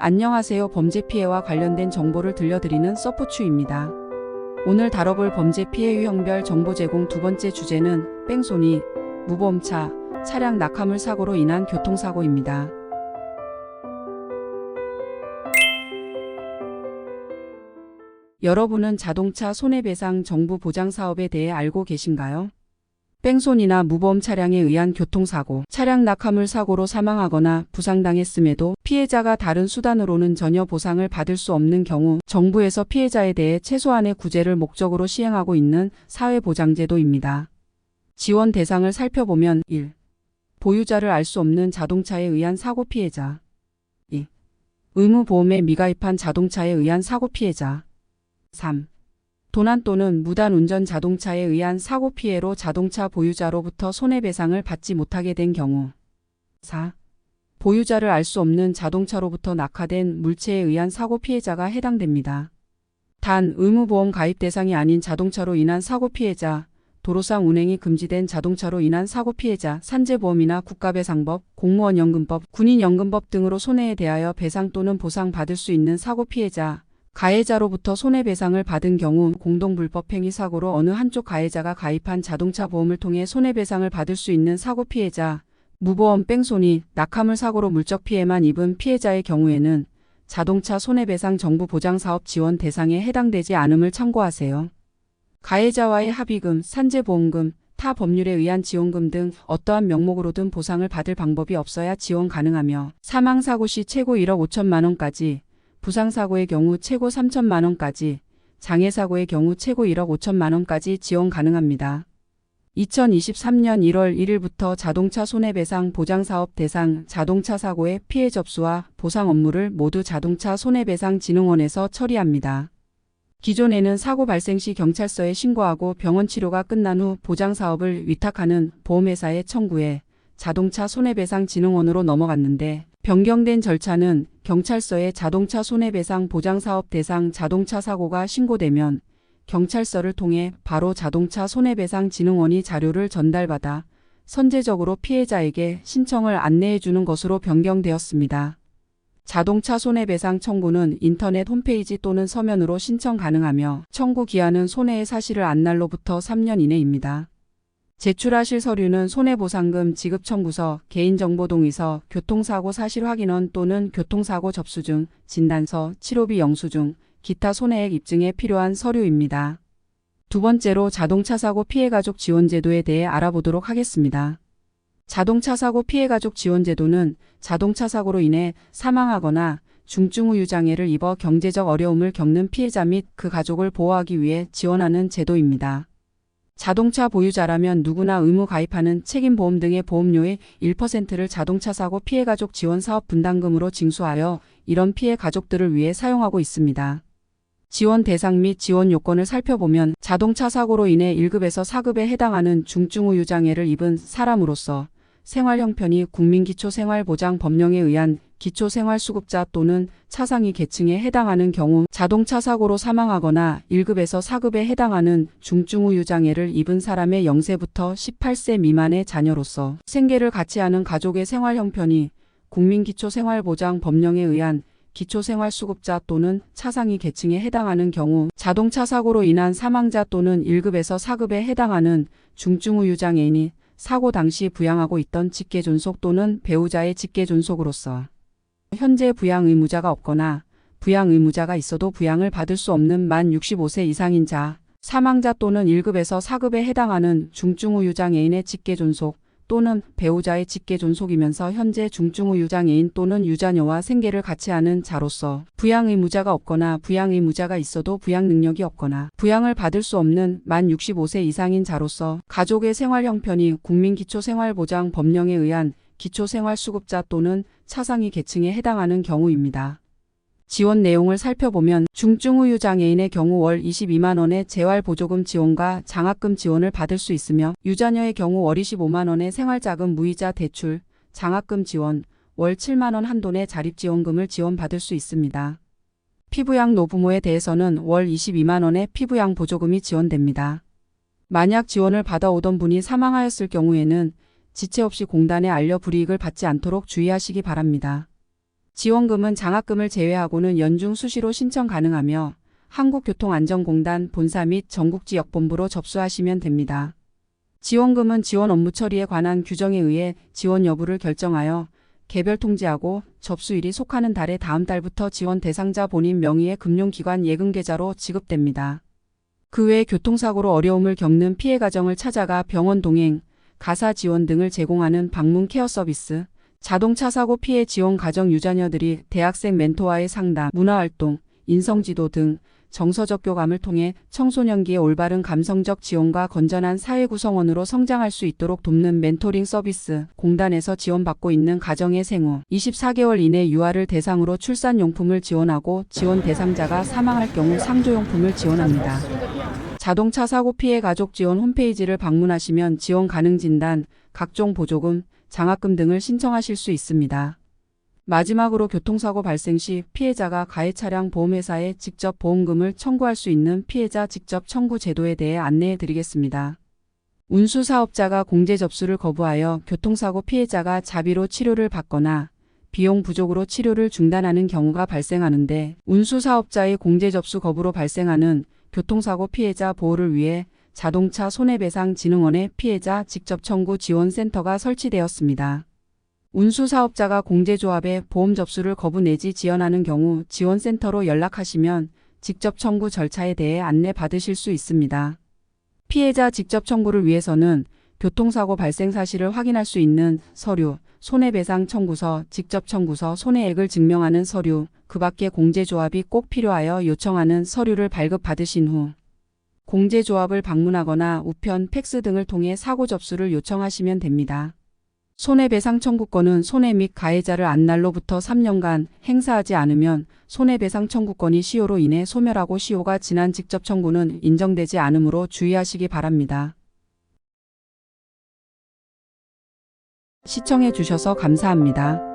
안녕하세요. 범죄 피해와 관련된 정보를 들려드리는 서포추입니다. 오늘 다뤄볼 범죄 피해 유형별 정보 제공 두 번째 주제는 뺑소니, 무보험차, 차량 낙하물 사고로 인한 교통사고입니다. 여러분은 자동차 손해배상 정부 보장 사업에 대해 알고 계신가요? 뺑소니나 무보험 차량에 의한 교통사고, 차량 낙하물 사고로 사망하거나 부상당했음에도 피해자가 다른 수단으로는 전혀 보상을 받을 수 없는 경우 정부에서 피해자에 대해 최소한의 구제를 목적으로 시행하고 있는 사회보장제도입니다. 지원 대상을 살펴보면 1. 보유자를 알 수 없는 자동차에 의한 사고 피해자 2. 의무보험에 미가입한 자동차에 의한 사고 피해자 3. 도난 또는 무단 운전 자동차에 의한 사고 피해로 자동차 보유자로부터 손해배상을 받지 못하게 된 경우 4. 보유자를 알 수 없는 자동차로부터 낙하된 물체에 의한 사고 피해자가 해당됩니다. 단 의무보험 가입 대상이 아닌 자동차로 인한 사고 피해자, 도로상 운행이 금지된 자동차로 인한 사고 피해자, 산재보험이나 국가배상법, 공무원연금법, 군인연금법 등으로 손해에 대하여 배상 또는 보상 받을 수 있는 사고 피해자, 가해자로부터 손해배상을 받은 경우 공동불법행위 사고로 어느 한쪽 가해자가 가입한 자동차 보험을 통해 손해배상을 받을 수 있는 사고 피해자, 무보험 뺑소니, 낙하물 사고로 물적 피해만 입은 피해자의 경우에는 자동차 손해배상 정부 보장사업 지원 대상에 해당되지 않음을 참고하세요. 가해자와의 합의금, 산재보험금, 타 법률에 의한 지원금 등 어떠한 명목으로든 보상을 받을 방법이 없어야 지원 가능하며 사망사고 시 최고 1억 5천만 원까지, 부상사고의 경우 최고 3천만 원까지, 장애사고의 경우 최고 1억 5천만 원까지 지원 가능합니다. 2023년 1월 1일부터 자동차 손해배상 보장사업 대상 자동차 사고의 피해 접수와 보상 업무를 모두 자동차 손해배상진흥원에서 처리합니다. 기존에는 사고 발생 시 경찰서에 신고하고 병원 치료가 끝난 후 보장사업을 위탁하는 보험회사에 청구해 자동차 손해배상진흥원으로 넘어갔는데 변경된 절차는 경찰서에 자동차 손해배상 보장사업 대상 자동차 사고가 신고되면 경찰서를 통해 바로 자동차 손해배상진흥원이 자료를 전달받아 선제적으로 피해자에게 신청을 안내해주는 것으로 변경되었습니다. 자동차 손해배상 청구는 인터넷 홈페이지 또는 서면으로 신청 가능하며 청구 기한은 손해의 사실을 안 날로부터 3년 이내입니다. 제출하실 서류는 손해보상금 지급청구서, 개인정보동의서, 교통사고 사실 확인원 또는 교통사고 접수증, 진단서, 치료비 영수증, 기타 손해액 입증에 필요한 서류입니다. 두 번째로 자동차 사고 피해가족 지원제도에 대해 알아보도록 하겠습니다. 자동차 사고 피해가족 지원제도는 자동차 사고로 인해 사망하거나 중증 후 유장애를 입어 경제적 어려움을 겪는 피해자 및 그 가족을 보호하기 위해 지원하는 제도입니다. 자동차 보유자라면 누구나 의무 가입하는 책임보험 등의 보험료의 1%를 자동차 사고 피해가족 지원 사업 분담금으로 징수하여 이런 피해 가족들을 위해 사용하고 있습니다. 지원 대상 및 지원 요건을 살펴보면 자동차 사고로 인해 1급에서 4급에 해당하는 중증 후 유장애를 입은 사람으로서 생활 형편이 국민기초생활보장법령에 의한 기초생활수급자 또는 차상위 계층에 해당하는 경우 자동차 사고로 사망하거나 1급에서 4급에 해당하는 중증 후 유장애를 입은 사람의 0세부터 18세 미만의 자녀로서 생계를 같이 하는 가족의 생활 형편이 국민기초생활보장법령에 의한 기초생활수급자 또는 차상위 계층에 해당하는 경우 자동차 사고로 인한 사망자 또는 1급에서 4급에 해당하는 중증 후 유장애인이 사고 당시 부양하고 있던 직계존속 또는 배우자의 직계존속으로서 현재 부양 의무자가 없거나 부양 의무자가 있어도 부양을 받을 수 없는 만 65세 이상인 자, 사망자 또는 1급에서 4급에 해당하는 중증 후 유장애인의 직계존속 또는 배우자의 직계존속이면서 현재 중증 후 유장애인 또는 유자녀와 생계를 같이 하는 자로서 부양 의무자가 없거나 부양 의무자가 있어도 부양 능력이 없거나 부양을 받을 수 없는 만 65세 이상인 자로서 가족의 생활 형편이 국민기초생활보장법령에 의한 기초생활수급자 또는 차상위 계층에 해당하는 경우입니다. 지원 내용을 살펴보면 중증 후 유장애인의 경우 월 22만 원의 재활보조금 지원과 장학금 지원을 받을 수 있으며 유자녀의 경우 월 25만 원의 생활자금 무이자 대출, 장학금 지원, 월 7만 원 한도 내 자립지원금을 지원받을 수 있습니다. 피부양 노부모에 대해서는 월 22만 원의 피부양 보조금이 지원됩니다. 만약 지원을 받아오던 분이 사망하였을 경우에는 지체 없이 공단에 알려 불이익을 받지 않도록 주의하시기 바랍니다. 지원금은 장학금을 제외하고는 연중 수시로 신청 가능하며 한국교통안전공단 본사 및 전국지역본부로 접수하시면 됩니다. 지원금은 지원 업무 처리에 관한 규정에 의해 지원 여부를 결정하여 개별 통지하고 접수일이 속하는 달의 다음 달부터 지원 대상자 본인 명의의 금융기관 예금계좌로 지급됩니다. 그 외 교통사고로 어려움을 겪는 피해 가정을 찾아가 병원 동행, 가사 지원 등을 제공하는 방문 케어 서비스, 자동차 사고 피해 지원 가정 유자녀들이 대학생 멘토와의 상담, 문화활동, 인성지도 등 정서적 교감을 통해 청소년기의 올바른 감성적 지원과 건전한 사회 구성원으로 성장할 수 있도록 돕는 멘토링 서비스, 공단에서 지원받고 있는 가정의 생후 24개월 이내 유아를 대상으로 출산용품을 지원하고 지원 대상자가 사망할 경우 상조용품을 지원합니다. 자동차 사고 피해 가족 지원 홈페이지를 방문하시면 지원 가능 진단, 각종 보조금, 장학금 등을 신청하실 수 있습니다. 마지막으로 교통사고 발생 시 피해자가 가해 차량 보험회사에 직접 보험금을 청구할 수 있는 피해자 직접 청구 제도에 대해 안내해 드리겠습니다. 운수사업자가 공제 접수를 거부하여 교통사고 피해자가 자비로 치료를 받거나 비용 부족으로 치료를 중단하는 경우가 발생하는데 운수사업자의 공제 접수 거부로 발생하는 교통사고 피해자 보호를 위해 자동차 손해배상진흥원의 피해자 직접 청구 지원센터가 설치되었습니다. 운수사업자가 공제조합에 보험 접수를 거부 내지 지연하는 경우 지원센터로 연락하시면 직접 청구 절차에 대해 안내받으실 수 있습니다. 피해자 직접 청구를 위해서는 교통사고 발생 사실을 확인할 수 있는 서류, 손해배상 청구서, 직접 청구서, 손해액을 증명하는 서류, 그 밖에 공제조합이 꼭 필요하여 요청하는 서류를 발급받으신 후 공제조합을 방문하거나 우편, 팩스 등을 통해 사고 접수를 요청하시면 됩니다. 손해배상 청구권은 손해 및 가해자를 안날로부터 3년간 행사하지 않으면 손해배상 청구권이 시효로 인해 소멸하고 시효가 지난 직접 청구는 인정되지 않으므로 주의하시기 바랍니다. 시청해 주셔서 감사합니다.